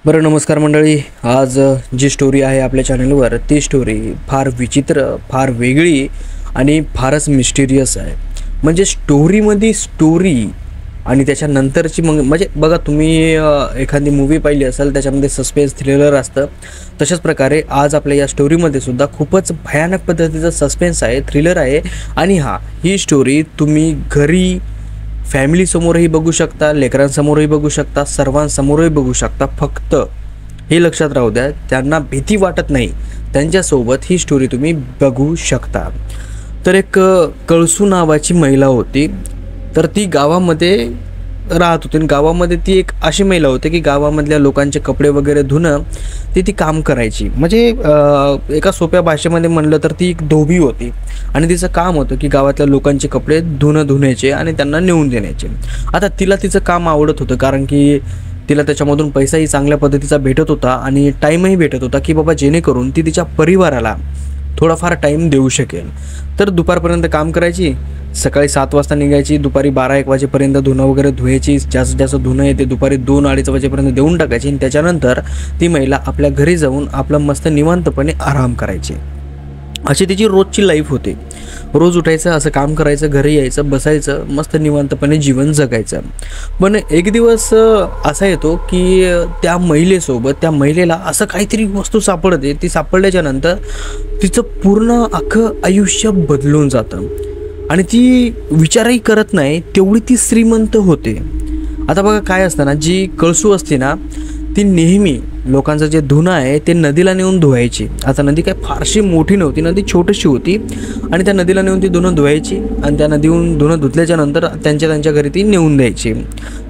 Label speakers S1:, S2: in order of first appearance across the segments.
S1: बरं, नमस्कार मंडळी. आज जी स्टोरी आहे आपल्या चॅनलवर ती स्टोरी फार विचित्र, फार वेगळी आणि फारच मिस्टिरियस आहे. म्हणजे स्टोरीमध्ये स्टोरी आणि त्याच्यानंतरची म्हणजे बघा, तुम्ही एखादी मूवी पाहिली असेल, त्याच्यामध्ये सस्पेन्स थ्रिलर असतं. तशाच प्रकारे आज आपल्या या स्टोरीमध्ये सुद्धा खूपच भयानक पद्धतीचं सस्पेन्स आहे, थ्रिलर आहे. आणि ही स्टोरी तुम्ही घरी फॅमिलीसमोरही बघू शकता, लेकरांसमोरही बघू शकता, सर्वांसमोरही बघू शकता. फक्त हे लक्षात राहू द्या, त्यांना भीती वाटत नाही त्यांच्यासोबत ही स्टोरी तुम्ही बघू शकता. तर एक कळसू नावाची महिला होती. तर ती गावामध्ये राहत होती आणि गावामध्ये ती एक अशी महिला होती की गावामधल्या लोकांचे कपडे वगैरे धुणं ती काम करायची. म्हणजे एका सोप्या भाषेमध्ये म्हणलं तर ती एक धोबी होती आणि तिचं काम होतं की गावातल्या लोकांचे कपडे धुण्याचे आणि त्यांना नेऊन देण्याचे. आता तिला तिचं काम आवडत होतं, कारण की तिला त्याच्यामधून पैसाही चांगल्या पद्धतीचा भेटत होता आणि टाईमही भेटत होता की बाबा जेणेकरून ती तिच्या परिवाराला थोडाफार टाईम देऊ शकेल. तर दुपारपर्यंत काम करायची, सकाळी 7 वाजता निघायची, दुपारी 12-1 वाजेपर्यंत धुणं वगैरे धुवायची. जास्त धुणं येते दुपारी 2-2:30 वाजेपर्यंत देऊन टाकायची आणि त्याच्यानंतर ती महिला आपल्या घरी जाऊन आपलं मस्त निवांतपणे आराम करायची. अशी तिची रोजची लाईफ होती. रोज उठायचं, असं काम करायचं, घरी यायचं, बसायचं, मस्त निवांतपणे जीवन जगायचं. पण एक दिवस असा येतो की त्या महिलेला असं काहीतरी वस्तू सापडते. ती सापडल्याच्या नंतर तिचं पूर्ण अख्खं आयुष्य बदलून जातं आणि ती विचारही करत नाही, तेवढी ती श्रीमंत होते. आता बघा काय असतं ना, जी कळसू असते ना, ती नेहमी लोकांचं जे धुणं आहे ते नदीला नेऊन धुवायची. आता नदी काय फारशी मोठी नव्हती, नदी छोटीशी होती आणि त्या नदीला नेऊन ती धुणं धुवायची आणि त्या नदीहून धुणं धुतल्याच्या नंतर त्यांच्या घरी ती नेऊन द्यायची.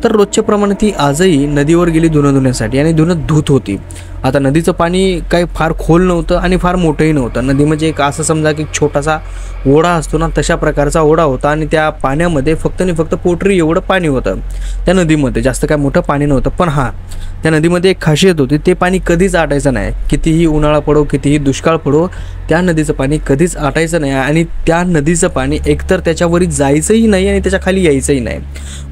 S1: तर रोजच्या प्रमाणे ती आजही नदीवर गेली धुणं धुण्यासाठी आणि धुणं धुत होती. आता नदीचं पाणी काही फार खोल नव्हतं आणि फार मोठंही नव्हतं. नदी म्हणजे एक असं समजा की छोटासा ओढा असतो ना, तशा प्रकारचा ओढा होता आणि त्या पाण्यामध्ये फक्त पोटरी एवढं पाणी होतं त्या नदीमध्ये. जास्त काय मोठं पाणी नव्हतं. पण त्या नदीमध्ये एक खासियत होती, ते पाणी कधीच आटायचं नाही. कितीही उन्हाळा पडो, कितीही दुष्काळ पडो, त्या नदीचं पाणी कधीच आटायचं नाही. आणि त्या नदीचं पाणी एकतर त्याच्यावरी जायचंही नाही आणि त्याच्या खाली यायचंही नाही.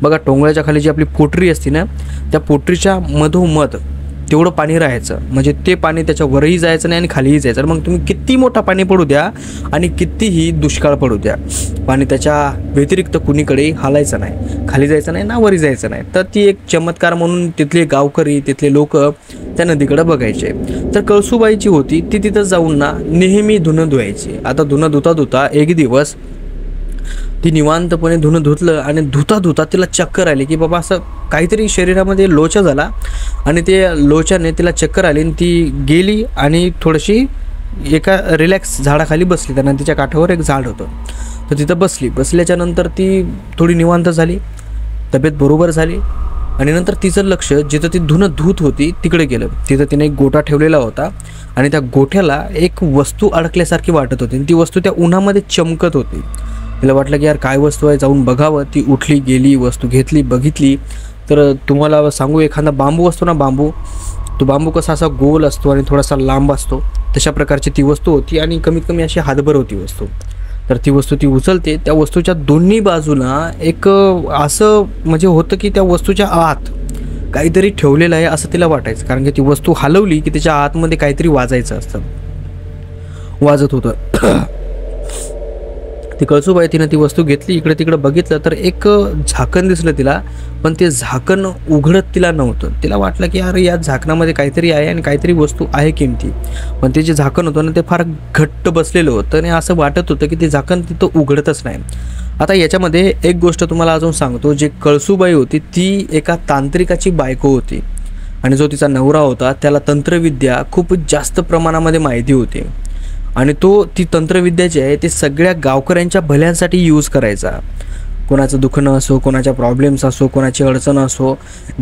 S1: बघा, टोंगळ्याच्या खाली जी आपली पोटरी असते ना, त्या पोटरीच्या मधोमध तेवढं पाणी राहायचं. म्हणजे ते पाणी त्याच्यावरही जायचं नाही आणि खालीही जायचं. मग तुम्ही किती मोठा पाणी पडू द्या आणि कितीही दुष्काळ पडू द्या, पाणी त्याच्या व्यतिरिक्त कुणीकडेही हालायचं नाही, खाली जायचं नाही ना वरी जायचं नाही. तर ती एक चमत्कार म्हणून तिथले गावकरी, तिथले लोक त्या नदीकडे बघायचे. तर कळसूबाईची होती, ती तिथं जाऊन ना नेहमी धुणं धुवायची. आता धुणं धुता एक दिवस ती निवांतपणे धुणं धुतलं आणि धुता तिला चक्कर आली की बाबा असं काहीतरी शरीरामध्ये लोचा झाला आणि ते लोच्याने तिला चक्कर आली आणि ती गेली आणि थोडीशी एका रिलॅक्स झाडाखाली बसली. त्या नदीच्या काठावर एक झाड होतं, तर तिथं बसल्याच्या नंतर ती थोडी निवांत झाली, तब्येत बरोबर झाली आणि नंतर तिचं लक्ष जिथं ती धुणं धुत होती तिकडे गेलं. तिथं तिने एक गोटा ठेवलेला होता आणि त्या गोठ्याला एक वस्तू अडकल्यासारखी वाटत होती आणि ती वस्तू त्या उन्हामध्ये चमकत होती. तिला वाटलं की यार काय वस्तू आहे, जाऊन बघावं. ती उठली, गेली, वस्तू घेतली, बघितली. तर तुम्हाला सांगू, एखादा बांबू असतो ना, तो बांबू कसा असा गोल असतो आणि थोडासा लांब असतो, तशा प्रकारची ती वस्तू होती आणि कमीत कमी अशी हातभर होती वस्तू. तर ती वस्तू ती उचलते, त्या वस्तूच्या दोन्ही बाजूला एक असं म्हणजे होतं की त्या वस्तूच्या आत काहीतरी ठेवलेलं आहे असं तिला वाटायचं, कारण की ती वस्तू हलवली की त्याच्या आतमध्ये काहीतरी वाजत होतं. ती कळसूबाई तिनं ती वस्तू घेतली, इकडे तिकडे बघितलं तर एक झाकण दिसलं तिला. पण ते झाकण उघडत तिला नव्हतं. तिला वाटलं की यार या झाकणामध्ये काहीतरी आहे आणि काहीतरी वस्तू आहे किमती. पण ते जे झाकण होतं ना, ते फार घट्ट बसलेलं होतं आणि असं वाटत होतं की ते झाकण तिथं उघडतच नाही. आता याच्यामध्ये एक गोष्ट तुम्हाला अजून सांगतो, जे कळसूबाई होती ती एका तांत्रिकाची बायको होती आणि जो तिचा नवरा होता त्याला तंत्रविद्या खूप जास्त प्रमाणामध्ये माहिती होती आणि ती तंत्रविद्या जी आहे ते सगळ्या गावकऱ्यांच्या भल्यांसाठी यूज करायचा. कोणाचं दुखणं असो, कोणाच्या प्रॉब्लेम्स असो, कोणाची अडचण असो,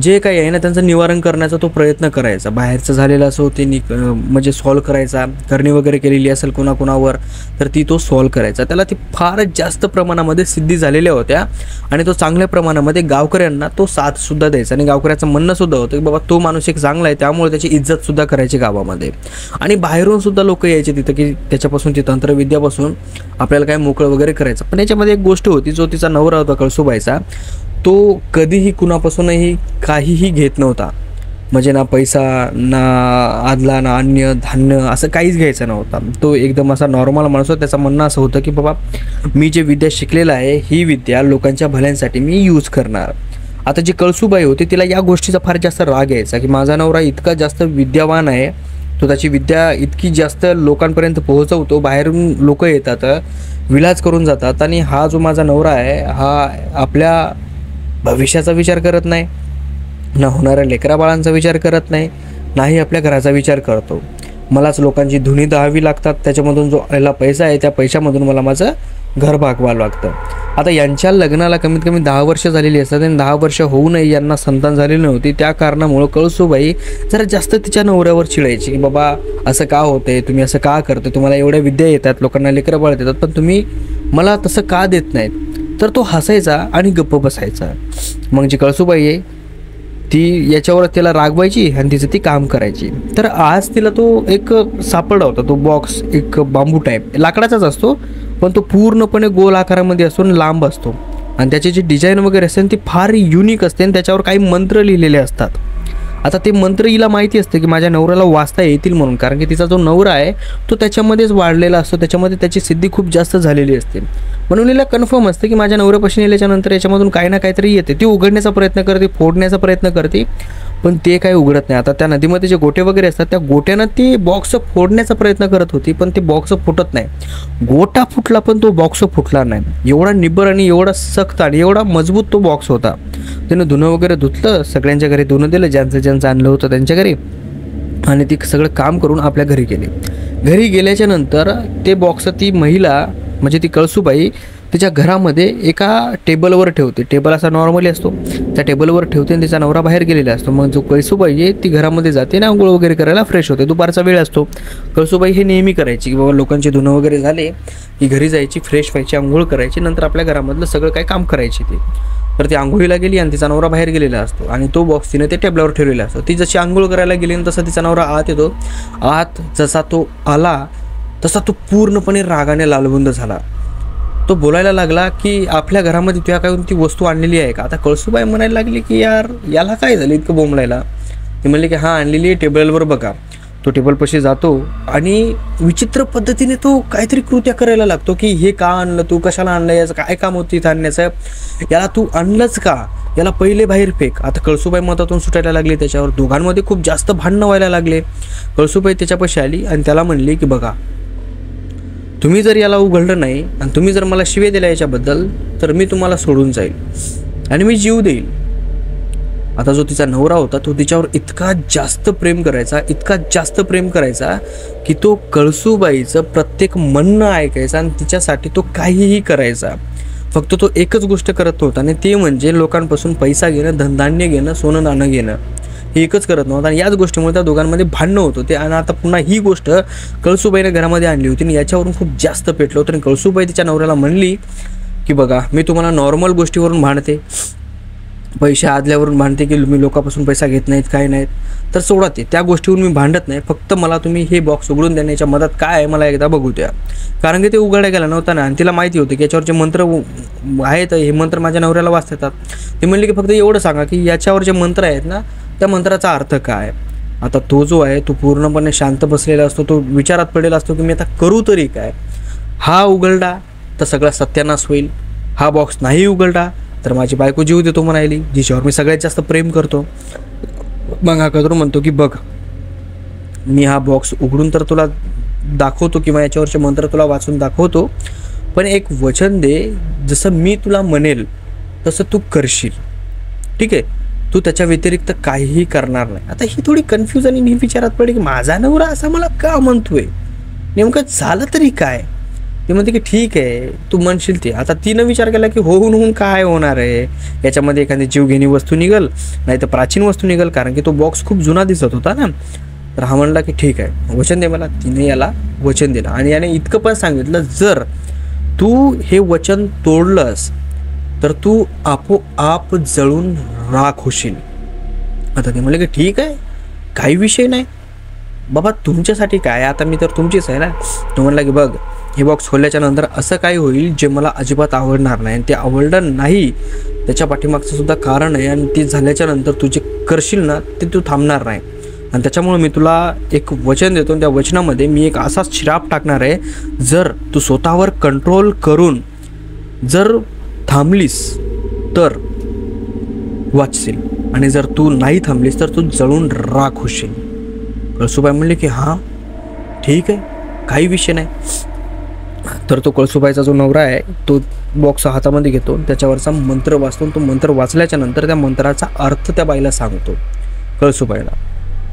S1: जे काही आहे ना त्यांचं निवारण करण्याचा तो प्रयत्न करायचा. बाहेरचं झालेलं असो ते म्हणजे सॉल्व करायचा. करणी वगैरे केलेली असेल कोणाकोणावर तर तो सॉल्व करायचा. त्याला ती फारच जास्त प्रमाणामध्ये सिद्धी झालेल्या होत्या आणि तो चांगल्या प्रमाणामध्ये गावकऱ्यांना तो साथसुद्धा द्यायचा आणि गावकऱ्याचं म्हणणंसुद्धा होतं की बाबा तो माणूस एक चांगला आहे, त्यामुळे त्याची इज्जतसुद्धा करायची गावामध्ये. आणि बाहेरून सुद्धा लोक यायचे तिथं की त्याच्यापासून ती तंत्रविद्यापासून आपल्याला काय मोकळं वगैरे करायचं. पण याच्यामध्ये एक गोष्ट होती, जो तिचा नवरा होता कळसूबाईचा, तो कधीही कुणापासूनही काहीही घेत नव्हता. म्हणजे ना पैसा ना आदला ना अन्य धान्य असं काहीच घ्यायचं नव्हता. तो एकदम असा नॉर्मल माणूस होता. त्याचं म्हणणं असं होतं की बाबा मी जे विद्या शिकलेलं आहे ही विद्या लोकांच्या भल्यांसाठी मी यूज करणार. आता जी कळसूबाई होती तिला या गोष्टीचा फार जास्त राग यायचा की माझा नवरा इतका जास्त विद्यावान आहे, तो त्याची विद्या इतकी जास्त लोकांपर्यंत पोहोचवतो, बाहेरून लोक येतात विलाज करून जातात, आणि हा जो माझा नवरा आहे हा आपल्या भविष्याचा विचार करत नाही, ना होणाऱ्या लेकराबाळांचा विचार करत नाही, नाही आपल्या घराचा विचार करतो. मलाच लोकांची धुनी दहावी लागतात, त्याच्यामधून जो आलेला पैसा आहे त्या पैशामधून मला माझं घर भागवावं लागतं. आता यांच्या लग्नाला कमीत कमी 10 वर्ष झालेली असतात आणि 10 वर्ष होऊनही यांना संतान झालेली नव्हती. त्या कारणामुळं कळसूबाई जरा जास्त तिच्या नवऱ्यावर चिडायची की बाबा असं का होतंय, तुम्ही असं का करता, तुम्हाला एवढ्या विद्या येतात, लोकांना लेकरं बाळ देतात, पण तुम्ही मला तसं का देत नाहीत. तर तो हसायचा आणि गप्प बसायचा. मग जी कळसूबाई आहे ती याच्यावर त्याला रागवायची आणि तिचं ती काम करायची. तर आज तिला तो एक सापडला होता, तो बॉक्स एक बांबू टाईप लाकडाचाच असतो, पण तो पूर्णपणे गोल आकारामध्ये असतो आणि लांब असतो, आणि त्याची जी डिझाईन वगैरे असते ती फार युनिक असते आणि त्याच्यावर काही मंत्र लिहिलेले असतात. आता ते मंत्र हिला माहिती असते की माझ्या नवऱ्याला वाचता येतील म्हणून, कारण की तिचा जो नवरा आहे तो त्याच्यामध्येच वाढलेला असतो, त्याच्यामध्ये त्याची सिद्धी खूप जास्त झालेली असते. म्हणून हिला कन्फर्म असते की माझ्या नवऱ्यापाशी नेल्याच्यानंतर याच्यामधून काही ना काहीतरी येते. ती उघडण्याचा प्रयत्न करते, फोडण्याचा प्रयत्न करते, पण ते काही उघडत नाही. आता त्या नदीमध्ये जे गोटे वगैरे असतात त्या गोट्यानं ती बॉक्स फोडण्याचा प्रयत्न करत होती, पण ते बॉक्स फुटत नाही. गोटा फुटला पण तो बॉक्स फुटला नाही. एवढा निब्बर आणि एवढा सख्त आणि एवढा मजबूत तो बॉक्स होता. त्यानं धुणं वगैरे धुतलं, सगळ्यांच्या घरी धुणं दिलं, ज्यांचं आणलं होतं त्यांच्या घरी, आणि ती सगळं काम करून आपल्या घरी गेली. घरी गेल्याच्या नंतर ते बॉक्स ती महिला म्हणजे ती कळसूबाई तिच्या घरामध्ये एका टेबलवर ठेवते. टेबल असा नॉर्मली असतो, त्या टेबलवर ठेवते आणि तिचा नवरा बाहेर गेलेला असतो. मग जो कळसूबाई आहे ती घरामध्ये जाते ना आंघोळ वगैरे करायला, फ्रेश होते. दुपारचा वेळ असतो. कळसूबाई हे नेहमी करायची की बाबा लोकांचे धुणं वगैरे झाले की घरी जायची, फ्रेश व्हायची, आंघोळ करायची, नंतर आपल्या घरामधलं सगळं काही काम करायची ती. तर ती आंघोळीला गेली आणि तिचा नवरा बाहेर गेलेला असतो आणि तो बॉक्स तिने ते टेबलावर ठेवलेला असतो. ती जशी आंघोळ करायला गेली आणि तसा तिचा नवरा आत येतो. आत जसा तो आला तसा तो पूर्णपणे रागाने लालबुंद झाला. तो बोलायला लागला की आपल्या घरामध्ये तुझ्या काय ती वस्तू आणलेली आहे का. आता कळसूबाई म्हणायला लागली की यार याला काय झालं इतकं बोंबलायला. ती म्हणली की हां आणलेली आहे, टेबलवर बघा. तो टेबलपाशी जातो आणि विचित्र पद्धतीने तो काहीतरी कृत्या करायला लागतो की हे का आणलं, तू कशाला आणलं, याचं काय काम होतं इथं आणण्याचं, याला तू आणलंच का, याला पहिले बाहेर फेक. आता कळसूबाई मतातून सुटायला लागली त्याच्यावर. दोघांमध्ये खूप जास्त भांडणं व्हायला लागले. कळसूबाई त्याच्यापाशी आली आणि त्याला म्हणली की बघा तुम्ही जर याला उघडलं नाही आणि तुम्ही जर मला शिवे दिल्या याच्याबद्दल तर मी तुम्हाला सोडून जाईल आणि मी जीव देईल. आता जो तिचा नवरा होता तो तिच्यावर इतका जास्त प्रेम करायचा की तो कळसूबाईचं प्रत्येक म्हणणं ऐकायचा आणि तिच्यासाठी तो काहीही करायचा. फक्त तो एकच गोष्ट करत नव्हता आणि ते म्हणजे लोकांपासून पैसा घेणं, धनधान्य घेणं, सोनं नाणं घेणं, हे एकच करत नव्हतं. आणि याच गोष्टीमुळे त्या दोघांमध्ये भांडणं होत होते. आणि आता पुन्हा ही गोष्ट कळसूबाईने घरामध्ये आणली होती आणि याच्यावरून खूप जास्त पेटलं होतं. आणि कळसूबाई तिच्या नवऱ्याला म्हणली की बघा मी तुम्हाला नॉर्मल गोष्टीवरून भांडते, पैसे आदल्यावरून भांडते की मी लोकांपासून पैसा घेत नाहीत काय नाहीत, तर सोडा ते त्या गोष्टीवरून मी भांडत नाही. फक्त मला तुम्ही हे बॉक्स उघडून देण्याच्या मदत काय आहे मला एकदा बघू द्या. कारण की ते उघडायला गेला नव्हता ना आणि तिला माहिती होतं की याच्यावरचे मंत्र आहेत, हे मंत्र माझ्या नवऱ्याला वाचता येतात. ते म्हणले की फक्त एवढं सांगा की याच्यावर जे मंत्र आहेत ना त्या मंत्राचा अर्थ काय. आता तो जो आहे तो पूर्णपणे शांत बसलेला असतो, तो विचारात पडलेला असतो की मी आता करू तरी काय. हा उघडला तर सगळा सत्यानाश होईल, हा बॉक्स नाही उघडला तर माझी बायको जीव देतो म्हणायली, जिच्यावर मी सगळ्यात जास्त प्रेम करतो. मग हा करून म्हणतो की बघ मी हा बॉक्स उघडून तर तुला दाखवतो किंवा याच्यावरचे मंत्र तुला वाचून दाखवतो, पण एक वचन दे, जसं मी तुला म्हणेल तसं तू करशील, ठीक आहे, तू त्याच्या व्यतिरिक्त काहीही करणार नाही. आता ही थोडी कन्फ्यूज आणि मी विचारात पडली की माझा नवरा असा मला का म्हणतोय, नेमकं झालं तरी काय. ती म्हणते की ठीक आहे तू म्हणशील ते. आता तिनं विचार केला की होऊन काय होणार आहे, याच्यामध्ये एखादी जीवघेणी वस्तू निघल नाही तर प्राचीन वस्तू निघल, कारण की तो बॉक्स खूप जुना दिसत होता ना. तर हा म्हणला की ठीक आहे वचन दे मला. तिने याला वचन दिलं आणि याने इतकं पण सांगितलं जर तू हे वचन तोडलंस तर तू आपोआप जळून राख होशील. आता ते म्हणले की ठीक आहे काही विषय नाही बाबा, तुमच्यासाठी काय, आता मी तर तुमचीच आहे ना. तो म्हणला की बघ हे बॉक्स खोलल्याच्या नंतर असं काही होईल जे मला अजिबात आवडणार नाही, आणि ते आवडलं नाही त्याच्या पाठीमागचं सुद्धा कारण आहे आणि ते झाल्याच्या नंतर तू जे करशील ना ते तू थांबणार नाही. आणि त्याच्यामुळे मी तुला एक वचन देतो आणि त्या वचनामध्ये मी एक असा श्राप टाकणार आहे, जर तू स्वतःवर कंट्रोल करून जर थांबलीस तर वाचशील आणि जर तू नाही थांबलीस तर तू जळून राख होशील. कळसुबाई म्हणले की हां ठीक आहे, काही विषय नाही. तर तो कळसुबाईचा जो नवरा आहे तो बॉक्स हातामध्ये घेतो, त्याच्यावरचा मंत्र वाचतो. तो मंत्र वाचल्याच्या नंतर त्या मंत्राचा अर्थ त्या बाईला सांगतो, कळसुबाईला.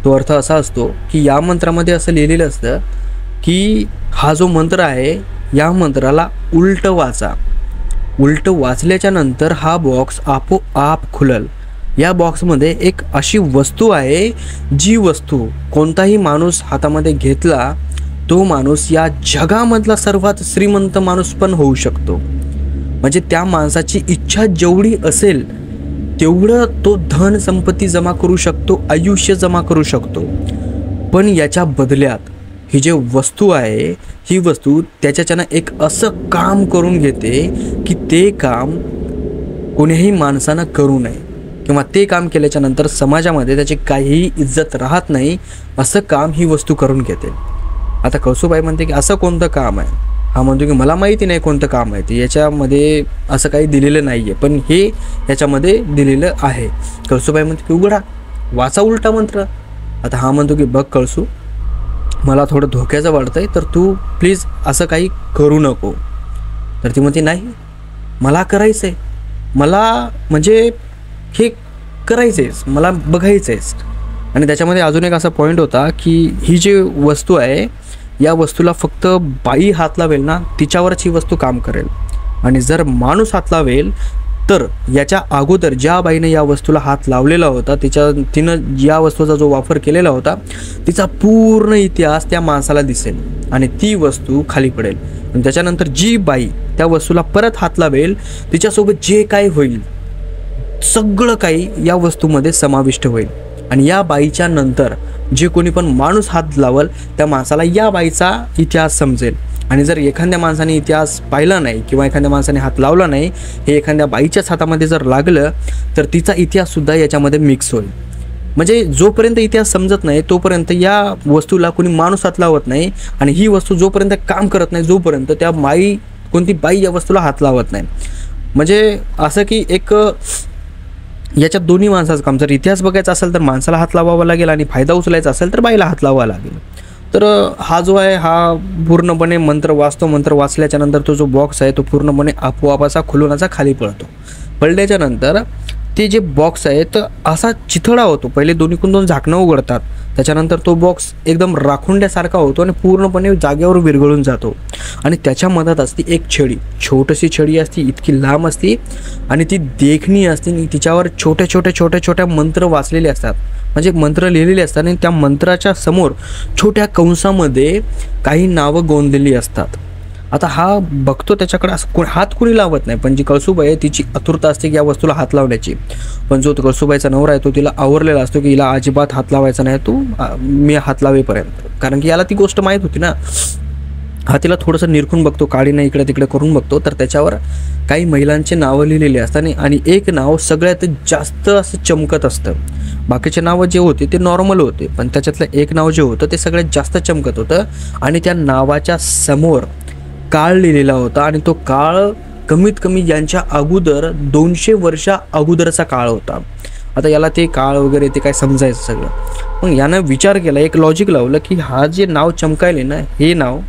S1: तो अर्थ असा असतो की या मंत्रामध्ये असं लिहिलेलं असतं की हा जो मंत्र आहे या मंत्राला उलट वाचा. उलट वाचल्याच्या नंतर हा बॉक्स आपोआप खुलल. या बॉक्समध्ये एक अशी वस्तू आहे जी वस्तू कोणताही माणूस हातामध्ये घेतला तो माणूस या जगामधला सर्वात श्रीमंत माणूस पण होऊ शकतो. म्हणजे त्या माणसाची इच्छा जेवढी असेल तेवढं तो धन संपत्ती जमा करू शकतो, आयुष्य जमा करू शकतो. पण याच्या बदल्यात ही जे वस्तू आहे ही वस्तू त्याच्याच्यानं एक असं काम करून घेते की ते काम कोणीही माणसानं करू नये किंवा ते काम केल्याच्या नंतर समाजामध्ये त्याची काहीही इज्जत राहत नाही, असं काम ही वस्तू करून घेते. आता कळसुबाई म्हणते की असं कोणतं काम आहे? हा म्हणतो की मला माहिती नाही कोणतं काम आहे ते, याच्यामध्ये असं काही दिलेलं नाही आहे, पण हे याच्यामध्ये दिलेलं आहे. कळसुबाई म्हणते की उघडा, वाचा उलटा मंत्र. आता हा म्हणतो की बघ कळसू, मला थोडं धोक्याचं वाटतंय, तर तू प्लीज असं काही करू नको. तर ती म्हणते नाही, मला करायचं आहे, मला म्हणजे हे करायचं आहेस, मला बघायचं आहेस. आणि त्याच्यामध्ये अजून एक असा पॉईंट होता की ही जी वस्तू आहे या वस्तूला फक्त बाई हात लावेल ना तिच्यावरच ही वस्तू काम करेल. आणि जर माणूस हात लावेल तर याच्या अगोदर ज्या बाईने या वस्तूला हात लावलेला होता तिनं या वस्तूचा जो वापर केलेला होता तिचा पूर्ण इतिहास त्या माणसाला दिसेल आणि ती वस्तू खाली पडेल. आणि त्याच्यानंतर जी बाई त्या वस्तूला परत हात लावेल तिच्यासोबत जे काही होईल सगळं काही या वस्तूमध्ये समाविष्ट होईल. आणि या बाईच्या नंतर जे कोणी पण माणूस हात लावल त्या माणसाला या बाईचा इतिहास समजेल. आणि जर एखाद्या माणसाने इतिहास पाहिला नाही किंवा एखाद्या माणसाने हात लावला नाही, हे एखाद्या बाईच्याच हातामध्ये जर लागलं तर तिचा इतिहाससुद्धा याच्यामध्ये मिक्स होईल. म्हणजे जोपर्यंत इतिहास समजत नाही तोपर्यंत या वस्तूला कोणी माणूस हात लावत नाही आणि ही वस्तू जोपर्यंत काम करत नाही जोपर्यंत त्या कोणती बाई या वस्तूला हात लावत नाही. म्हणजे असं की एक याच्यात दोन्ही माणसाचं काम. जर इतिहास बघायचा असेल तर माणसाला हात लावावा लागेल आणि फायदा उचलायचा असेल तर बाईला हात लावावा लागेल. तर हा जो आहे हा पूर्णपणे मंत्र वाचतो. मंत्र वाचल्याच्या नंतर तो जो बॉक्स आहे तो पूर्णपणे आपोआपाचा खुलून खाली पडतो. पडल्याच्या नंतर ते जे बॉक्स आहे तर असा चिथडा होतो. पहिले दोन्हीकडून दोन झाकणं उघडतात, त्याच्यानंतर तो बॉक्स एकदम राखुंड्यासारखा होतो आणि पूर्णपणे जागेवर विरघळून जातो. आणि त्याच्या मधात असते एक छडी, छोटीशी छडी असते, इतकी लांब असते आणि ती देखणी असते आणि तिच्यावर छोट्या मंत्र वाचलेले असतात, म्हणजे मंत्र लिहिलेले असतात आणि त्या मंत्राच्या समोर छोट्या कंसामध्ये काही नावं गोंधलेली असतात. आता हा बघतो त्याच्याकडे असं हात कुणी लावत नाही, पण जी कळसुबाई आहे तिची आतुरता असते की या वस्तूला हात लावण्याची. पण जो कळसुबाईचा नवरा आहे तो तिला आवरलेला असतो की हिला अजिबात हात लावायचा नाही तू, मी हात लावेपर्यंत. कारण की याला ती गोष्ट माहीत होती ना. हा तिला थोडंसं निरखून बघतो, काडीनं इकडे तिकडे करून बघतो, तर त्याच्यावर काही महिलांचे नावं लिहिलेले असतात आणि एक नाव सगळ्यात जास्त असं चमकत असतं. बाकीचे नावं जे होते ते नॉर्मल होते, पण त्याच्यातलं एक नाव जे होतं ते सगळ्यात जास्त चमकत होतं. आणि त्या नावाच्या समोर काळ लिहिलेला होता आणि तो काळ कमीत कमी यांच्या अगोदर 200 वर्षा अगोदरचा काळ होता. आता याला ते काळ वगैरे ते काय समजायचं सगळं. मग यानं विचार केला, एक लॉजिक लावलं की हा जे नाव चमकायले ना हे नाव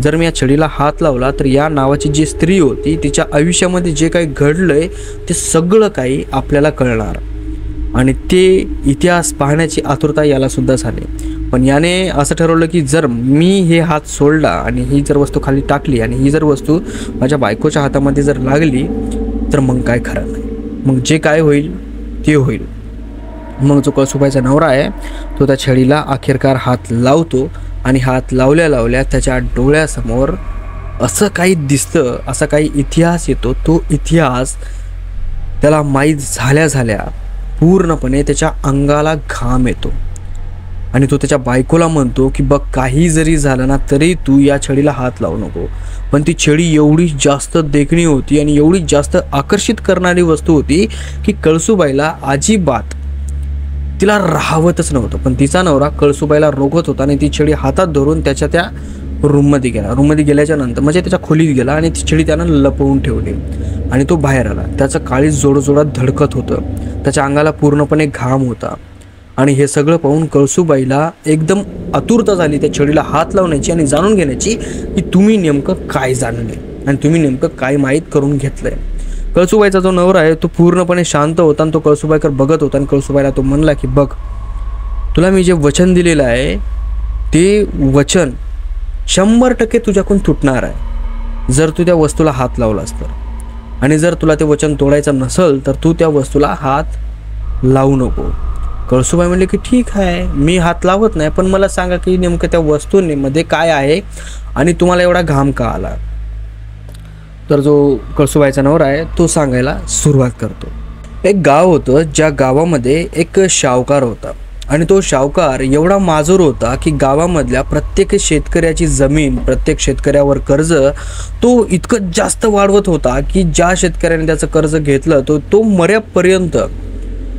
S1: जर मी या छडीला हात लावला तर या नावाची जी स्त्री होती तिच्या आयुष्यामध्ये जे काही घडलंय ते सगळं काही आपल्याला कळणार आणि ते इतिहास पाहण्याची आतुरता याला सुद्धा झाली. पण याने असं ठरवलं की जर मी हे हात सोडला आणि ही जर वस्तू खाली टाकली आणि ही जर वस्तू माझ्या बायकोच्या हातामध्ये जर लागली तर मग काय खरं नाही, मग जे काय होईल ते होईल. मग जो कळसुबाईचा नवरा आहे तो त्या छडीला अखेरकार हात लावतो आणि हात लावल्या लावल्या त्याच्या डोळ्यासमोर असं काही दिसतं, असा काही इतिहास येतो. तो इतिहास त्याला माहीत झाल्या पूर्णपणे त्याच्या अंगाला घाम येतो आणि तो त्याच्या बायकोला म्हणतो की बघ, काही जरी झालं ना तरी तू या छडीला हात लावू नको. पण ती छडी एवढी जास्त देखणी होती आणि एवढी जास्त आकर्षित करणारी वस्तू होती की कळसूबाईला अजिबात तिला राहावतच नव्हतं. पण तिचा नवरा कळसूबाईला रोखत होता आणि ती छडी हातात धरून त्याच्या त्या रूममध्ये गेला. रूममध्ये गेल्याच्या नंतर म्हणजे त्याच्या खोलीत गेला आणि ती छडी त्यानं लपवून ठेवली आणि तो बाहेर आला. त्याचं काळीज जोरजोरात धडकत होतं, त्याच्या अंगाला पूर्णपणे घाम होता. आणि हे सगळं पाहून कळसूबाईला एकदम आतुरता झाली त्या छडीला हात लावण्याची आणि जाणून घेण्याची की तुम्ही नेमकं काय जाणले आणि तुम्ही नेमकं काय माहीत करून घेतलंय. कळसूबाईचा जो नवरा आहे तो पूर्णपणे शांत होता आणि तो कळसूबाईकडे बघत होता आणि कळसूबाईला तो म्हणला की बघ, तुला मी जे वचन दिलेलं आहे ते वचन 100% तुझ्याकडून तुटणार आहे जर तू त्या वस्तूला हात लावलास तर. आणि जर तुला ते वचन तोडायचं नसेल तर तू त्या वस्तूला हात लावू नको. कळसूबाई म्हणले की ठीक आहे, मी हात लावत नाही, पण मला सांगा की नेमकं त्या वस्तूंमध्ये काय आहे आणि तुम्हाला एवढा घाम का आला. तर जो कळसूबाईचा नवरा आहे तो सांगायला सुरुवात करतो. एक गाव होतं, ज्या गावामध्ये एक शाहूकार होता आणि तो शाहूकार एवढा माजूर होता की गावामधल्या प्रत्येक शेतकऱ्याची जमीन, प्रत्येक शेतकऱ्यावर कर्ज तो इतकं जास्त वाढवत होता की ज्या शेतकऱ्याने त्याचं कर्ज घेतलं तो मरेपर्यंत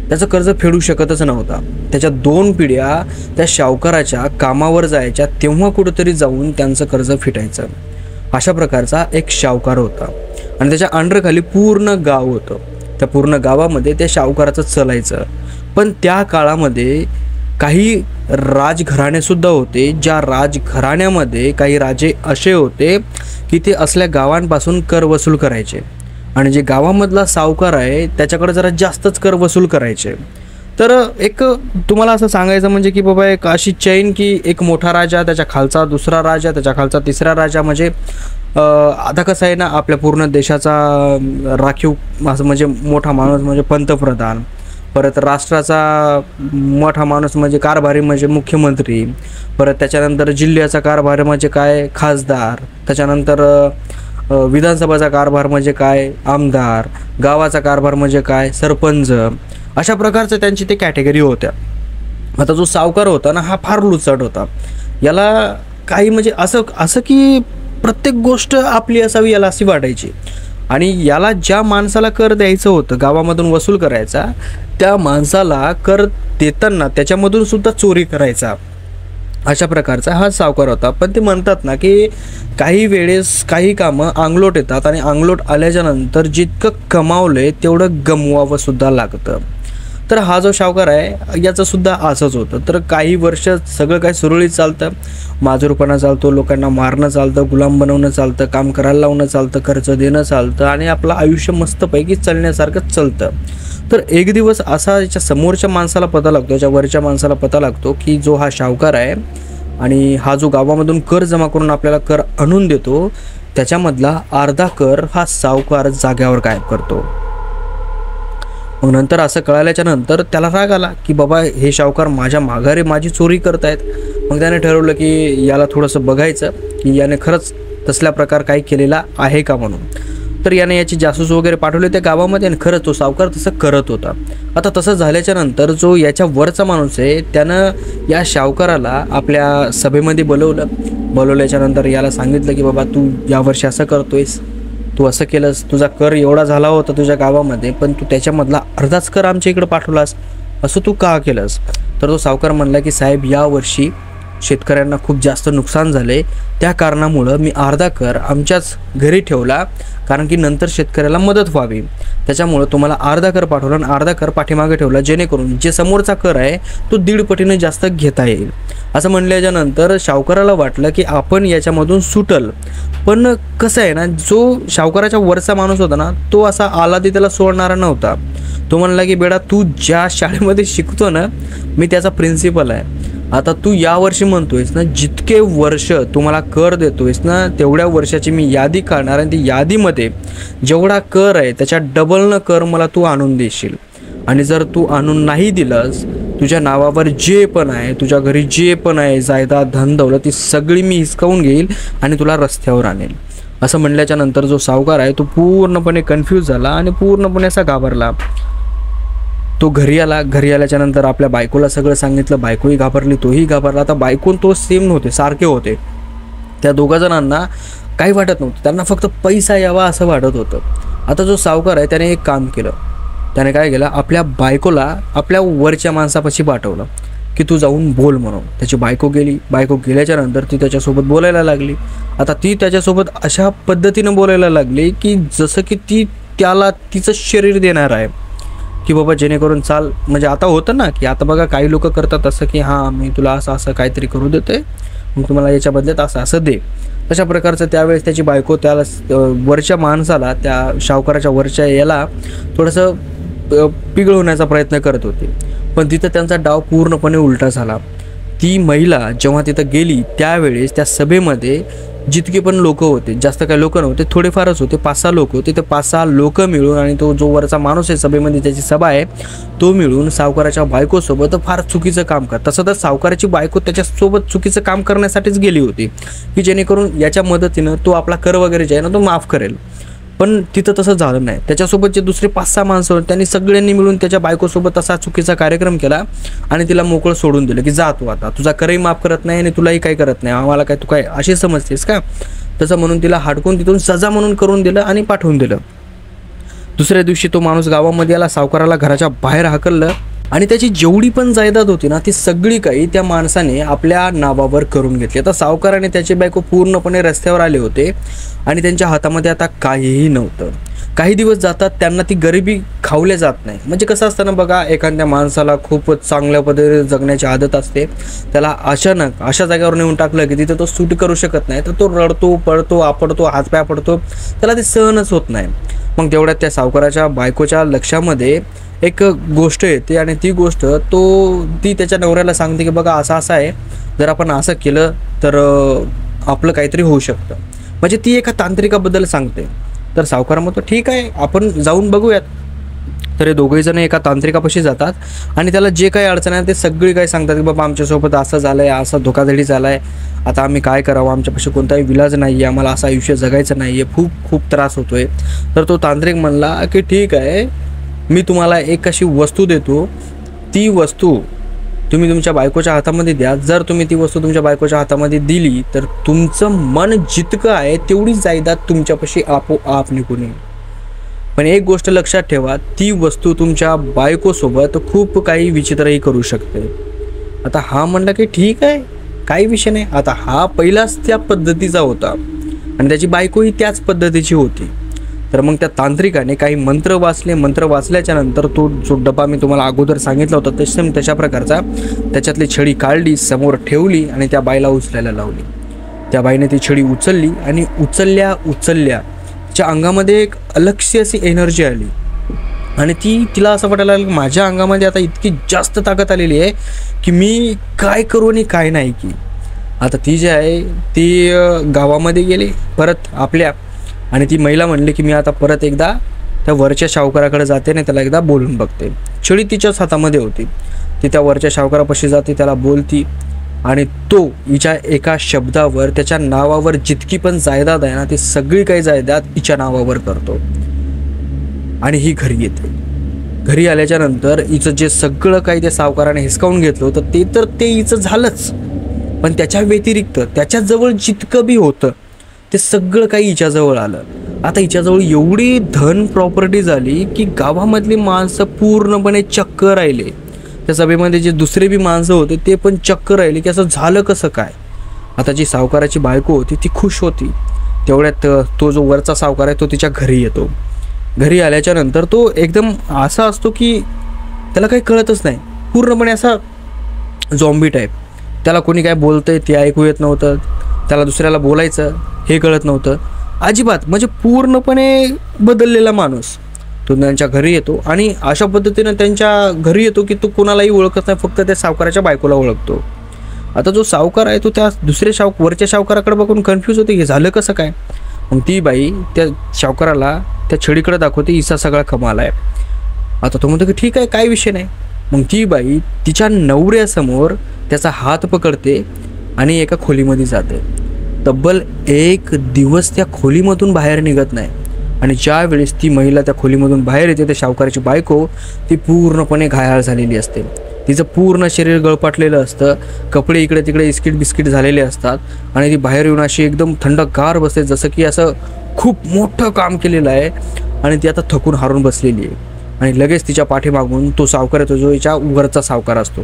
S1: त्याचं कर्ज फेडू शकतच नव्हता. त्याच्या 2 पिढ्या त्या शाहूकाराच्या कामावर जायच्या तेव्हा कुठंतरी जाऊन त्यांचं कर्ज फिटायचं. अशा प्रकारचा एक शाहूकार होता आणि त्याच्या अंडरखाली पूर्ण गाव होतं. त्या पूर्ण गावामध्ये त्या शाहूकाराचं चालायचं. पण त्या काळामध्ये काही राजघराणेसुद्धा होते, ज्या राजघराण्यामध्ये काही राजे असे होते की ते असल्या गावांपासून कर वसूल करायचे आणि जे गावामधला सावकार आहे त्याच्याकडे जरा जास्तच कर वसूल करायचे. तर एक तुम्हाला असं सांगायचं म्हणजे की बाबा एक अशी चैन की एक मोठा राजा, त्याच्या खालचा दुसरा राजा, त्याच्या खालचा तिसरा राजा. म्हणजे आता कसं आहे ना, आपल्या पूर्ण देशाचा राखीव असं म्हणजे मोठा माणूस म्हणजे पंतप्रधान, परत राष्ट्राचा मोठा माणूस म्हणजे कारभारी म्हणजे मुख्यमंत्री, परत त्याच्यानंतर जिल्ह्याचा कारभार म्हणजे काय खासदार, त्याच्यानंतर विधानसभाचा कारभार म्हणजे काय आमदार, गावाचा कारभार म्हणजे काय सरपंच. अशा प्रकारचं त्यांची ते कॅटेगरी होत्या. आता जो सावकार होता ना हा फार लुचट होता. याला काही म्हणजे असं की प्रत्येक गोष्ट आपली असावी याला अशी वाटायची. आणि याला ज्या माणसाला कर द्यायचं होतं गावामधून वसूल करायचा, त्या माणसाला कर देताना त्याच्यामधून सुद्धा चोरी करायचा. अशा प्रकारचा हा सावकार होता. पण ते म्हणतात ना की काही वेळेस काही कामं अंगलोट येतात आणि अंगलोट आल्याच्या नंतर जितकं कमावलंय तेवढं गमवावं सुद्धा लागतं. तर हा जो सावकार आहे याचं सुद्धा असंच होतं. तर काही वर्ष सगळं काही सुरळीत चालतं, माजूरपणा चालतो, लोकांना मारणं चालतं, गुलाम बनवणं चालतं, काम करायला लावणं चालतं, खर्च देणं चालतं आणि आपलं आयुष्य मस्तपैकी चालण्यासारखं चालतं. तर एक दिवस असा याच्या समोरच्या माणसाला पता लागतो, याच्या वरच्या माणसाला पता लागतो की जो हा सावकार आहे आणि हा जो गावामधून कर जमा करून आपल्याला कर आणून देतो त्याच्यामधला अर्धा कर हा सावकार जाग्यावर गायब करतो. मग नंतर असं कळाल्याच्या नंतर त्याला राग आला की बाबा हे सावकार माझ्या माघारी माझी चोरी करतायत. मग त्याने ठरवलं की याला थोडंसं बघायचं की याने खरंच तसल्या प्रकार काही केलेला आहे का म्हणून. तर याने याची जासूस वगैरे पाठवले त्या गावामध्ये आणि खरंच तो सावकार तसं करत होता. आता तसं झाल्याच्या नंतर जो याच्या वरचा माणूस आहे त्यानं या सावकाराला आपल्या सभेमध्ये बोलवल्याच्या नंतर याला सांगितलं की बाबा तू यावर्षी असं करतोयस, तू असं केलंस, तुझा कर एवढा झाला होता तुझ्या गावामध्ये पण तू त्याच्यामधला अर्धाच कर आमच्या इकडं पाठवलास, असं तू का केलंस. तर तो सावकार म्हणला की साहेब यावर्षी शेतकऱ्यांना खूप जास्त नुकसान झाले, त्या कारणामुळं मी अर्धा कर आमच्याच घरी ठेवला कारण की नंतर शेतकऱ्याला मदत व्हावी. त्याच्यामुळं तुम्हाला अर्धा कर पाठवला आणि अर्धा कर पाठीमागे ठेवला जेणेकरून जे समोरचा कर आहे तो 1.5 पटीने जास्त घेता येईल. असं म्हणल्याच्या नंतर सावकाराला वाटलं की आपण याच्यामधून सुटल. पण कसं आहे ना, जो सावकाराच्या वरचा माणूस होता ना तो असा आलादी त्याला सोडणारा नव्हता. तो म्हणला की बेटा तू ज्या शाळेमध्ये शिकतो ना मी त्याचा प्रिन्सिपल आहे. आता तू यावर्षी म्हणतोयस ना जितके वर्ष तुम्हाला कर देतोयस ना तेवढ्या वर्षाची मी यादी काढणार आणि ती यादीमध्ये जेवढा कर आहे त्याच्या डबलनं कर मला तू आणून देशील. आणि जर तू आणून नाही दिलंस तुझ्या नावावर जे पण आहे, तुझ्या घरी जे पण आहे जायदाद धन दौलत ती सगळी मी हिसकावून घेईल आणि तुला रस्त्यावर आणेल. असं म्हणल्याच्या नंतर जो सावकार आहे तो पूर्णपणे कन्फ्यूज झाला आणि पूर्णपणे असा घाबरला. तो घरी आला. घरी आल्याच्या नंतर आपल्या बायकोला सगळं सांगितलं. बायकोही घाबरली, तोही घाबरला. आता बायको तो सेम नव्हते, सारखे होते. त्या दोघा जणांना काही वाटत नव्हतं, त्यांना फक्त पैसा यावा असं वाटत होतं. आता जो सावकार आहे त्याने एक काम केलं. त्याने काय केलं, आपल्या बायकोला आपल्या वरच्या माणसापाशी पाठवलं की तू जाऊन बोल म्हणून. त्याची बायको गेली. बायको गेल्याच्या नंतर ती त्याच्यासोबत बोलायला लागली. आता ती त्याच्यासोबत अशा पद्धतीनं बोलायला लागली की जसं की ती त्याला तिचं शरीर देणार आहे, की बाबा जेणेकरून चाल. म्हणजे आता होतं ना की आता बघा काही लोक करतात असं की हां मी तुला असं असं काहीतरी करू देते, मग तुम्हाला याच्या बदल्यात असं असं दे. तशा प्रकारचं त्यावेळेस त्याची बायको त्याला वरच्या माणसाला, त्या सावकाराच्या वरच्या याला थोडंसं पिघळवण्याचा प्रयत्न करत होते. पण तिथं त्यांचा डाव पूर्णपणे उलटा झाला. ती महिला जेव्हा तिथं गेली त्यावेळेस त्या सभेमध्ये जितके पण लोक होते, जास्त काही लोक नव्हते, थोडेफारच होते, 5-6 लोक होते. ते 5-6 लोक मिळून आणि तो जो वरचा माणूस आहे सभेमध्ये, त्याची सभा आहे, तो मिळून सावकाराच्या बायकोसोबत फार चुकीचं काम करत. तसं तर सावकाराची बायको त्याच्यासोबत चुकीचं काम करण्यासाठीच गेली होती की जेणेकरून याच्या मदतीनं तो आपला कर वगैरे जे आहे ना तो माफ करेल. पण तिथं तसं झालं नाही. त्याच्यासोबत जे दुसरे 5-6 माणसं होते त्यांनी सगळ्यांनी मिळून त्याच्या बायकोसोबत असा चुकीचा कार्यक्रम केला आणि तिला मोकळं सोडून दिलं की जा तू, आता तुझा करही माफ करत नाही आणि तुलाही काही करत नाही, आम्हाला काय तू काय अशी समजतेस का, तसं म्हणून तिला हाडकून तिथून सजा म्हणून करून दिलं आणि पाठवून दिलं. दुसऱ्या दिवशी तो माणूस गावामध्ये आला, सावकाराला घराच्या बाहेर हाकललं आणि त्याची जेवढी पण जायदाद होती ना ती सगळी काही त्या माणसाने आपल्या नावावर करून घेतली. आता सावकाराने त्याची बायको पूर्णपणे रस्त्यावर आले होते आणि त्यांच्या हातामध्ये आता काहीही नव्हतं. काही दिवस जातात, त्यांना ती गरिबी खावल्या जात नाही. म्हणजे कसं असतं ना बघा, एखाद्या माणसाला खूपच चांगल्या पद्धतीने जगण्याची आदत असते, त्याला अचानक अशा जागेवर नेऊन टाकलं की तिथं तो सूट करू शकत नाही, तर तो रडतो, पळतो, आपडतो, हातपाय पडतो, त्याला ते सहनच होत नाही. मग तेवढ्यात त्या सावकाराच्या बायकोच्या लक्षामध्ये एक गोष्ट येते आणि ती गोष्ट ती त्याच्या नवऱ्याला सांगते की बघा असं असं आहे, जर आपण असं केलं तर आपलं काहीतरी होऊ शकतं. म्हणजे ती एका तांत्रिकाबद्दल सांगते. तर सावकार म्हणतो ठीक आहे आपण जाऊन बघूयात. तर हे दोघेही जण एका तांत्रिकापाशी जातात आणि त्याला जे काही अडचण आहे ते सगळी काही सांगतात की बाबा आमच्यासोबत असं झालं आहे, असा धोकाधडी झाला आहे, आता आम्ही काय करावं, आमच्यापाशी कोणताही विलाज नाही आहे, आम्हाला असं आयुष्य जगायचं नाही आहे, खूप त्रास होतो आहे. तर तो तांत्रिक म्हणला की ठीक आहे, मी तुम्हाला एक अशी वस्तू देतो, ती वस्तू तुम्ही तुमच्या बायकोच्या हातामध्ये द्या. जर तुम्ही ती वस्तू तुमच्या बायकोच्या हातामध्ये दिली तर तुमचं मन जितकं आहे तेवढी जायदाद तुमच्यापाशी आपोआप निघून येईल. पण एक गोष्ट लक्षात ठेवा, ती वस्तू तुमच्या बायकोसोबत खूप काही विचित्रही करू शकते. आता हा म्हणला की ठीक आहे, काही विषय नाही. आता हा पहिलाच त्या पद्धतीचा होता आणि त्याची बायकोही त्याच पद्धतीची होती. तर मग त्या तांत्रिकाने काही मंत्र वाचले. मंत्र वाचल्याच्या नंतर तो जो डबा मी तुम्हाला अगोदर सांगितला होता सेम तशा प्रकारचा, त्याच्यातली छडी काढली, समोर ठेवली आणि त्या बाईला उचलायला लावली. त्या बाईने ती छडी उचलली आणि उचलल्या तिच्या अंगामध्ये एक अलगशी अशी एनर्जी आली आणि तिला असं वाटायला लागलं माझ्या अंगामध्ये आता इतकी जास्त ताकद आलेली आहे की मी काय करू आणि काय नाही की. आता ती जी आहे ती गावामध्ये गेली परत आपल्या आणि ती महिला म्हणली की मी आता परत एकदा त्या वरच्या सावकाराकडे जाते आणि त्याला एकदा बोलून बघते. छडी तिच्याच हातामध्ये होती. ती त्या वरच्या सावकारापाशी जाते, त्याला बोलती आणि तो हिच्या एका शब्दावर त्याच्या नावावर जितकी पण जायदाद आहे ना ती सगळी काही जायदाद हिच्या नावावर करतो आणि ही घरी येते. घरी आल्याच्या नंतर हिचं जे सगळं काही त्या सावकाराने हिसकावून घेतलं होतं ते हिचं झालंच, पण त्याच्या व्यतिरिक्त त्याच्याजवळ जितकं बी होतं ते सगळं काही हिच्याजवळ आलं. आता हिच्याजवळ एवढी धन प्रॉपर्टी झाली की गावामधली माणसं पूर्णपणे चक्क राहिले. त्या सभेमध्ये जे दुसरे बी माणसं होते ते पण चक्क राहिले की असं झालं कसं काय. आता जी सावकाराची बायको होती ती खुश होती. तेवढ्यात तो जो वरचा सावकार आहे तो तिच्या घरी येतो. घरी आल्याच्या नंतर तो एकदम असा असतो की त्याला काही कळतच नाही, पूर्णपणे असा झॉम्बी टाईप. त्याला कोणी काय बोलतंय ते ऐकू येत नव्हतं, त्याला दुसऱ्याला बोलायचं हे कळत नव्हतं अजिबात. म्हणजे पूर्णपणे बदललेला माणूस. तो त्यांच्या घरी येतो आणि अशा पद्धतीनं त्यांच्या घरी येतो की तो कोणालाही ओळखत नाही, फक्त त्या सावकाराच्या बायकोला ओळखतो. आता जो सावकार आहे तो त्या दुसऱ्या वरच्या सावकाराकडे बघून कन्फ्यूज होते की झालं कसं काय. मग ती बाई त्या सावकाराला त्या छडीकडे दाखवते हिचा सगळा कमाल आहे. आता तो म्हणतो की ठीक आहे काही विषय नाही. मग ती बाई तिच्या नवऱ्यासमोर त्याचा हात पकडते आणि एका खोलीमध्ये जाते. तब्बल 1 दिवस त्या खोलीमधून बाहेर निघत नाही आणि ज्या वेळेस ती महिला त्या खोलीमधून बाहेर येते, त्या सावकाराची बायको ती पूर्णपणे घायाळ झालेली असते. तिचं पूर्ण शरीर गळपाटलेलं असतं, कपडे इकडे तिकडे इस्किट बिस्किट झालेले असतात आणि ती बाहेर येऊन अशी एकदम थंडगार बसते, जसं की असं खूप मोठं काम केलेलं आहे आणि ती आता थकून हारून बसलेली आहे. आणि लगेच तिच्या पाठीमागून तो सावकार येतो, जो हिच्या वरचा सावकार असतो,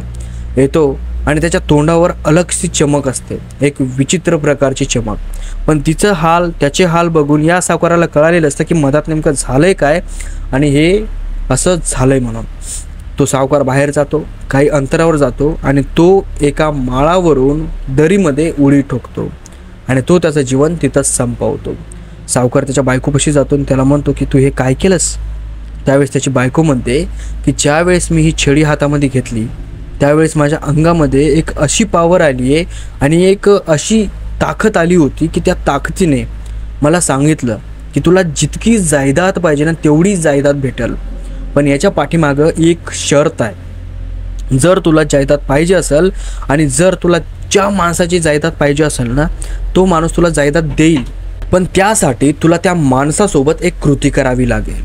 S1: येतो आणि त्याच्या तोंडावर अलगशी चमक असते, एक विचित्र प्रकारची चमक. पण तिचं हाल, त्याचे हाल बघून या सावकाराला कळालेलं असतं की मधात नेमकं झालंय काय आणि हे असं झालंय म्हणून. तो सावकार बाहेर जातो, काही अंतरावर जातो आणि तो एका माळावरून दरीमध्ये उडी ठोकतो आणि तो त्याचं जीवन तिथंच संपवतो. सावकार त्याच्या बायकोपाशी जातो आणि त्याला म्हणतो की तू हे काय केलंस? त्यावेळेस त्याची बायको म्हणते की ज्यावेळेस मी ही छडी हातामध्ये घेतली त्यावेळेस माझ्या अंगामध्ये एक अशी पॉवर आली आहे आणि एक अशी ताकद आली होती की त्या ताकदीने मला सांगितलं की तुला जितकी जायदाद पाहिजे ना तेवढी जायदाद भेटेल, पण याच्या पाठीमागं एक शर्त आहे. जर तुला जायदाद पाहिजे असेल आणि जर तुला ज्या माणसाची जायदाद पाहिजे असेल ना तो माणूस तुला जायदाद देईल, पण त्यासाठी तुला त्या माणसासोबत एक कृती करावी लागेल.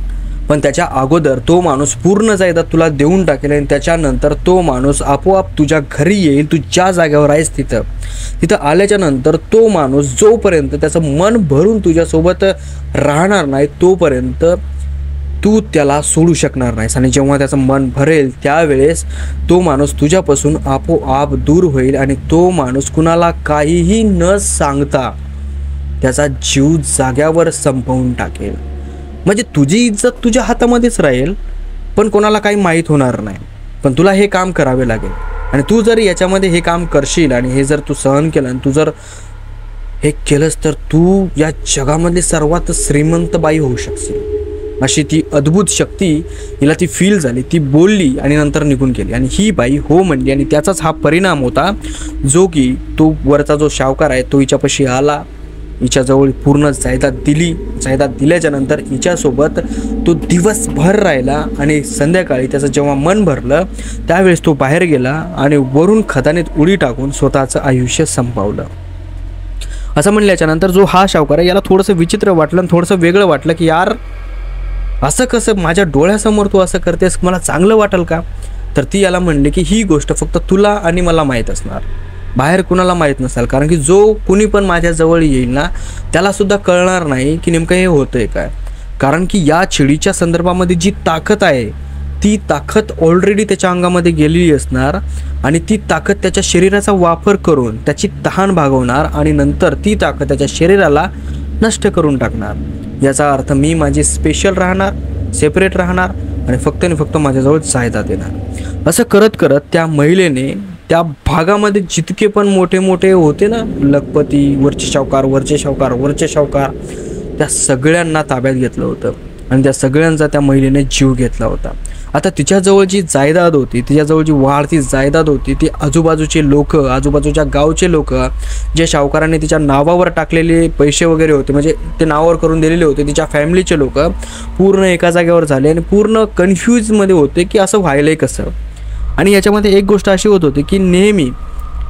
S1: पण त्याच्या अगोदर तो माणूस पूर्ण जायदाद तुला देऊन टाकेल आणि त्याच्यानंतर तो माणूस आपोआप तुझ्या घरी येईल. तू ज्या जागेवर आहेस तिथं आल्याच्या नंतर तो माणूस जोपर्यंत त्याचं मन भरून तुझ्यासोबत राहणार नाही तोपर्यंत तू त्याला सोडू शकणार नाहीस. आणि जेव्हा त्याचं मन भरेल त्यावेळेस तो माणूस तुझ्यापासून आपोआप दूर होईल आणि तो माणूस कुणाला काहीही न सांगता त्याचा जीव जाग्यावर संपवून टाकेल. म्हणजे तुझी इज्जत तुझ्या हातामध्येच राहील, पण कोणाला काही माहीत होणार नाही. पण तुला हे काम करावे लागेल आणि तू जर याच्यामध्ये हे काम करशील आणि हे जर तू सहन केलं आणि तू जर हे केलंस तर तू या जगामधली सर्वात श्रीमंत बाई होऊ शकशील. अशी ती अद्भुत शक्ती हिला ती फील झाली. ती बोलली आणि नंतर निघून गेली आणि ही बाई हो म्हणली आणि त्याचाच हा परिणाम होता जो की तो वरचा जो सावकार आहे तो हिच्यापाशी आला, हिच्याजवळ पूर्ण जायदाद दिली. जायदाद दिल्याच्या नंतर हिच्यासोबत तो दिवसभर राहिला आणि संध्याकाळी त्याचं जेव्हा मन भरलं त्यावेळेस तो बाहेर गेला आणि वरून खदानीत उडी टाकून स्वतःचं आयुष्य संपवलं. असं म्हणल्याच्या नंतर जो हा सावकार आहे याला थोडंसं विचित्र वाटलं आणि थोडंसं वेगळं वाटलं की यार असं कसं माझ्या डोळ्यासमोर तू असं करतेस, मला चांगलं वाटेल का? तर ती याला म्हणली की ही गोष्ट फक्त तुला आणि मला माहीत असणार, बाहेर कुणाला माहीत नसेल, कारण की जो कुणी पण माझ्याजवळ येईल ना त्यालासुद्धा कळणार नाही की नेमकं हे होतंय काय. कारण की या छडीच्या संदर्भामध्ये जी ताकद आहे ती ताकद ऑलरेडी त्याच्या अंगामध्ये गेलेली असणार आणि ती ताकद त्याच्या शरीराचा वापर करून त्याची तहान भागवणार आणि नंतर ती ताकद त्याच्या शरीराला नष्ट करून टाकणार. याचा अर्थ मी माझी स्पेशल राहणार, सेपरेट राहणार आणि फक्त माझ्याजवळ जायदाद येणार. असं करत करत त्या महिलेने त्या भागामध्ये जितके पण मोठे मोठे होते ना लखपती, वरचे सावकार त्या सगळ्यांना ताब्यात घेतलं होतं आणि त्या सगळ्यांचा त्या महिलेने जीव घेतला होता. आता तिच्याजवळ जी जायदाद होती, तिच्याजवळ जी वाढती जायदाद होती ती आजूबाजूचे लोक, आजूबाजूच्या गावचे लोक, जे सावकाराने तिच्या नावावर टाकलेले पैसे वगैरे होते म्हणजे ते नावावर करून दिलेले होते, तिच्या फॅमिलीचे लोक पूर्ण एका जागेवर झाले आणि पूर्ण कन्फ्यूजमध्ये होते की असं व्हायलंय कसं. आणि याच्यामध्ये एक गोष्ट अशी होत होती की नेहमी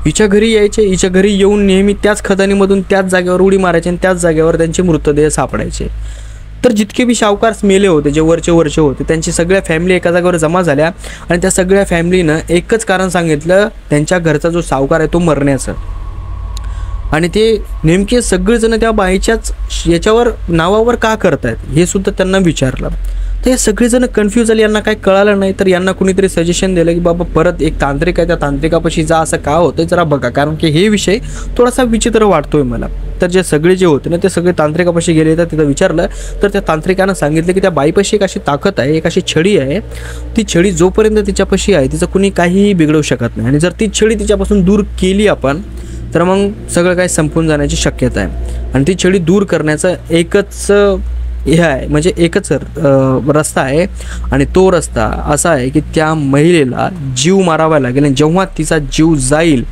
S1: हिच्या घरी यायचे, हिच्या घरी येऊन नेहमी त्याच खदानीमधून त्याच जागेवर उडी मारायचे आणि त्याच जागेवर त्यांचे मृतदेह सापडायचे. तर जितके बी सावकार मेले होते, जे वरचे होते, त्यांची सगळ्या फॅमिली एका जागेवर जमा झाल्या आणि त्या सगळ्या फॅमिलीनं एकच कारण सांगितलं त्यांच्या घरचा जो सावकार आहे तो मरण्याचं. आणि ते नेमके सगळेजण त्या बाईच्याच याच्यावर नावावर का करतायत हे सुद्धा त्यांना विचारलं. तर हे सगळेजण कन्फ्यूज झाले, यांना काय कळालं नाही. तर यांना कुणीतरी सजेशन दिलं की बाबा परत एक तांत्रिक आहे त्या तांत्रिकापाशी जा, असं का होतं जरा बघा, कारण की हे विषय थोडासा विचित्र वाटतोय मला. तर जे सगळे जे होते ना ते सगळे तांत्रिकापाशी गेले, तर तिथं विचारलं तर त्या तांत्रिकानं सांगितलं की त्या बाईपाशी एक अशी ताकद आहे, एक अशी छडी आहे, ती छडी जोपर्यंत तिच्यापाशी आहे तिचं कुणी काहीही बिघडवू शकत नाही आणि जर ती छडी तिच्यापासून दूर केली आपण तर मग सगळं काही संपून जाण्याची शक्यता आहे. आणि ती छडी दूर करण्याचं एकच हे आहे, म्हणजे एकच रस्ता आहे आणि तो रस्ता असा आहे की त्या महिलेला जीव मारावा लागेल आणि जेव्हा तिचा जीव जाईल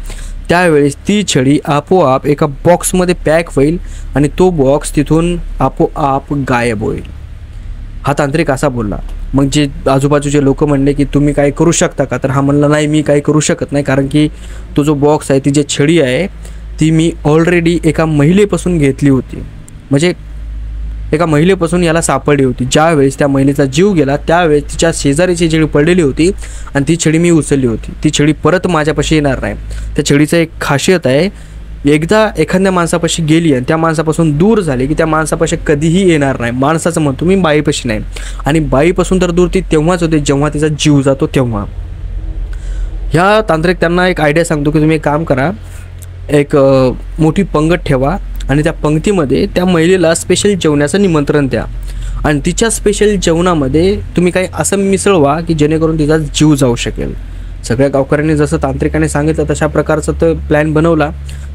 S1: त्यावेळेस ती छडी आपोआप एका बॉक्समध्ये पॅक होईल आणि तो बॉक्स तिथून आपोआप गायब होईल. हा तांत्रिक असा बोलला. मग जे आजूबाजूचे लोक म्हणले की तुम्ही काय करू शकता का? तर हा म्हणला नाही, मी काही करू शकत नाही, कारण की तो जो बॉक्स आहे, ती जी छडी आहे ती मी ऑलरेडी एका महिलेपासून घेतली होती. म्हणजे एका महिलेपासून याला सापडली होती. ज्यावेळेस त्या महिलेचा जीव गेला त्यावेळेस तिच्या शेजारीची छडी पडलेली होती आणि ती छडी मी उचलली होती. ती छडी परत माझ्यापाशी येणार नाही. त्या छडीचं एक खासियत आहे, एकदा एखाद्या माणसापाशी गेली आणि त्या माणसापासून दूर झाली की त्या माणसापाशी कधीही येणार नाही. माणसाचं म्हणतो मी, बाईपाशी नाही. आणि बाईपासून तर दूर ती तेव्हाच होते जेव्हा तिचा जीव जातो तेव्हा. ह्या तांत्रिक त्यांना एक आयडिया सांगतो की तुम्ही एक काम करा, एक मोठी पंगत ठेवा आणि त्या पंक्तीमध्ये त्या महिलेला स्पेशल जेवणाचं निमंत्रण द्या आणि तिच्या स्पेशल जेवणामध्ये तुम्ही काही असं मिसळवा की जेणेकरून तिचा जीव जाऊ शकेल. सगळ्या गावकऱ्यांनी जसं तांत्रिकाने सांगितलं तशा प्रकारचं तो प्लॅन बनवला.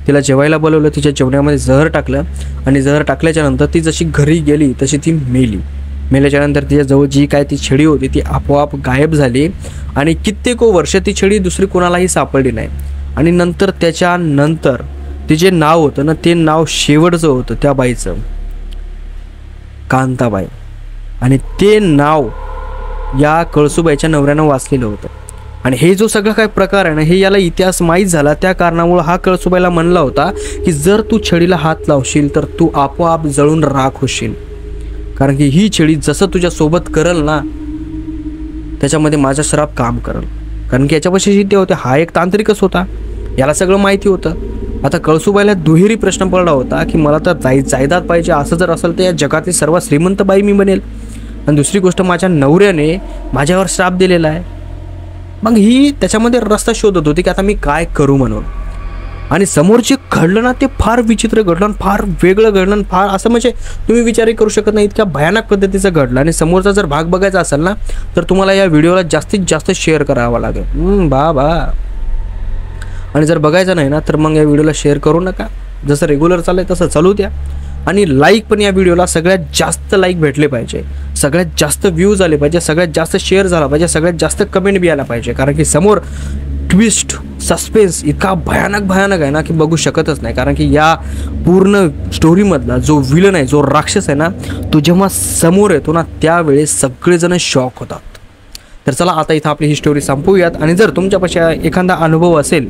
S1: तिला जेवायला बोलवलं, तिच्या जेवणामध्ये जहर टाकलं आणि जहर टाकल्याच्यानंतर ती जशी घरी गेली तशी ती मेली. मेल्याच्यानंतर तिच्याजवळ जी काय ती छडी होती ती आपोआप गायब झाली आणि कित्येक वर्ष ती छडी दुसरी कोणालाही सापडली नाही. आणि नंतर त्याच्यानंतर ते जे नाव होतं ना, ते नाव शेवटचं होतं त्या बाईचं, कांताबाई. आणि ते नाव या कळसूबाईच्या नवऱ्यानं वाचलेलं होतं. आणि हे जो सगळा काय प्रकार आहे ना, हे याला इतिहास माहीत झाला. त्या कारणामुळं हा कळसूबाईला म्हणला होता की जर तू छडीला हात लावशील तर तू आपोआप जळून राख होशील, कारण की ही छडी जसं तुझ्यासोबत करल ना त्याच्यामध्ये माझा श्राप काम करल. कारण की याच्यापाशी जिद्द होते, हा एक तांत्रिकच होता, याला सगळं माहिती होतं. आता कळसूबाईला दुहेरी प्रश्न पडला होता की मला तर जायदाद पाहिजे, असं जर असेल तर या जगातली सर्वात श्रीमंत बाई मी बनेल. आणि दुसरी गोष्ट, माझ्या नवऱ्याने माझ्यावर श्राप दिलेला आहे. मग ही त्याच्यामध्ये रस्ता शोधत होती की आता मी काय करू म्हणून. आणि समोर जे घडलं ना ते फार विचित्र घडलं आणि फार वेगळं घडलं आणि फार असं म्हणजे तुम्ही विचारही करू शकत नाही इतक्या भयानक पद्धतीचं घडलं. आणि समोरचा जर भाग बघायचा असेल ना तर तुम्हाला या व्हिडिओला जास्तीत जास्त शेअर करावा लागेल. बा आणि जर बघायचं नाही ना तर मग या व्हिडिओला शेअर करू नका, जसं रेग्युलर चाललंय तसं चालू द्या. आणि लाईक पण या व्हिडिओला सगळ्यात जास्त लाईक भेटले पाहिजे, सगळ्यात जास्त व्ह्यूज आले पाहिजे, सगळ्यात जास्त शेअर झाला पाहिजे, सगळ्यात जास्त कमेंट बी आला पाहिजे. कारण की समोर ट्विस्ट सस्पेन्स इतका भयानक आहे ना की बघू शकतच नाही. कारण की या पूर्ण स्टोरीमधला जो विलन आहे, जो राक्षस आहे ना, तो जेव्हा समोर येतो ना त्यावेळेस सगळेजण शॉक होतात. तर चला आता इथं आपली ही स्टोरी संपवूयात. आणि जर तुमच्यापाशी एखादा अनुभव असेल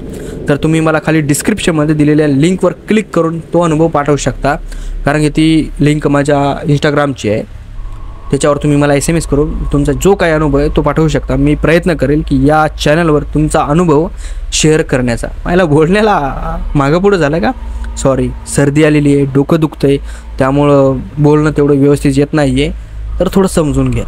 S1: तर तुम्ही मला खाली डिस्क्रिप्शनमध्ये दिलेल्या लिंकवर क्लिक करून तो अनुभव पाठवू शकता. कारण की ती लिंक माझ्या इंस्टाग्रामची आहे, त्याच्यावर तुम्ही मला SMS करून तुमचा जो काही अनुभव आहे तो पाठवू शकता. मी प्रयत्न करेल की या चॅनलवर तुमचा अनुभव शेअर करण्याचा. मला बोलण्याला मागं पुढं झालं का, सॉरी, सर्दी आलेली आहे, डोकं दुखतं आहे, त्यामुळं बोलणं तेवढं व्यवस्थित येत नाही आहे, तर थोडं समजून घ्या.